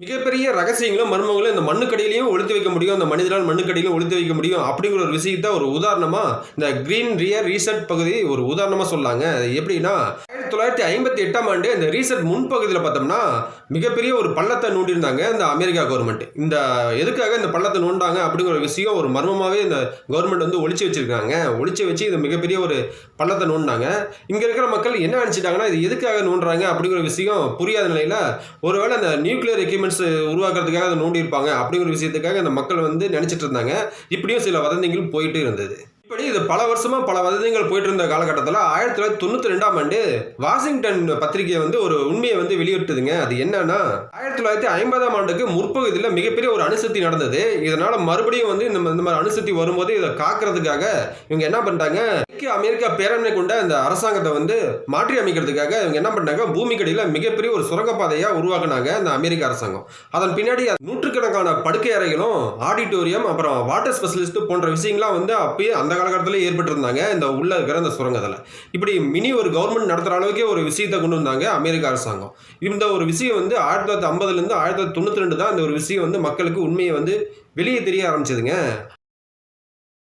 மிகப்பெரிய ரகசியங்களும், மர்மங்களும் இந்த மண்ணுக்கடியிலயும் ஒளித்து வைக்க முடியும். அந்த மனிதரால் மண்ணுக்கடியிலும் ஒளித்து வைக்க முடியும். அப்படிங்கிற ஒரு விஷயத்த ஒரு உதாரணமா, இந்த கிரீன் ரியர் ரீசெட் பகுதி ஒரு உதாரணமா சொல்லலாங்க. அது எப்படின்னா, 1958ஆம் ஆண்டு இந்த ரீசெட் முன்பகுதியில பார்த்தோம்னா, மிகப்பெரிய ஒரு பள்ளத்த நோண்டியிருந்தாங்க இந்த அமெரிக்கா கவர்மெண்ட். இந்த எதுக்காக இந்த பள்ளத்த நோண்டுனாங்க அப்படிங்கிற ஒரு விஷயம் ஒரு மர்மமாவே இந்த கவர்மெண்ட் வந்து ஒளிச்சு வச்சிருக்காங்க. ஒளிச்சு வச்சு இது மிகப்பெரிய ஒரு பள்ளத்த நோண்டுனாங்க. இங்க இருக்கிற மக்கள் என்ன நினைச்சிட்டாங்கன்னா, இது எதுக்காக நோண்டுறாங்க அப்படிங்கிற விஷயம் புரியாத நிலையில, ஒருவேளை அந்த நியூக்ளியர் எக்யூப்மெண்ட்ஸ் உருவாக்குறதுக்காக அதை நோண்டி இருப்பாங்க அப்படிங்கிற விஷயத்துக்காக அந்த மக்கள் வந்து நினைச்சிட்டு இருந்தாங்க. இப்படியும் சில வதந்திகள் போயிட்டு இருந்தது. இப்படி இது பல வருஷமா பல வதந்திகள் போயிட்டு இருந்த காலகட்டத்தில் 1992ஆம் ஆண்டு வாஷிங்டன் பத்திரிகை வந்து ஒரு உண்மையை வந்து வெளியிட்டதுங்க. அது என்னன்னா, 1950ஆம் ஆண்டுக்கு முற்பகுதியில் மிகப்பெரிய ஒரு அணுசக்தி நடந்தது. இதனால மறுபடியும் வந்து இந்த மாதிரி அணுசக்தி வரும்போது இதை காக்கிறதுக்காக இவங்க என்ன பண்ணிட்டாங்க, அமெரிக்கா பேரமை கொண்ட இந்த அரசாங்கத்தை வந்து மாற்றி அமைக்கிறதுக்காக இவங்க என்ன பண்ணாங்க, பூமிக்கடியில் மிகப்பெரிய ஒரு சுரங்கப்பாதையா உருவாக்குனாங்க இந்த அமெரிக்க அரசாங்கம். அதன் பின்னாடி நூற்றுக்கணக்கான படுக்கை அறைகளும், ஆடிட்டோரியம், அப்புறம் வாட்டர் ஸ்பெஷலிஸ்ட் போன்ற விஷயங்கள்லாம் வந்து அப்பயே அந்த காலகட்டத்தில் ஏற்பட்டிருந்தாங்க இந்த உள்ள இருக்கிற அந்த சுரங்கத்தில். இப்படி மினி ஒரு கவர்மெண்ட் நடத்துகிற அளவுக்கே ஒரு விஷயத்தை கொண்டு வந்தாங்க அமெரிக்க அரசாங்கம். இந்த ஒரு விஷயம் வந்து 1950லேருந்து 1992 தான் இந்த ஒரு விஷயம் வந்து மக்களுக்கு உண்மையை வந்து வெளியே தெரிய ஆரம்பிச்சதுங்க.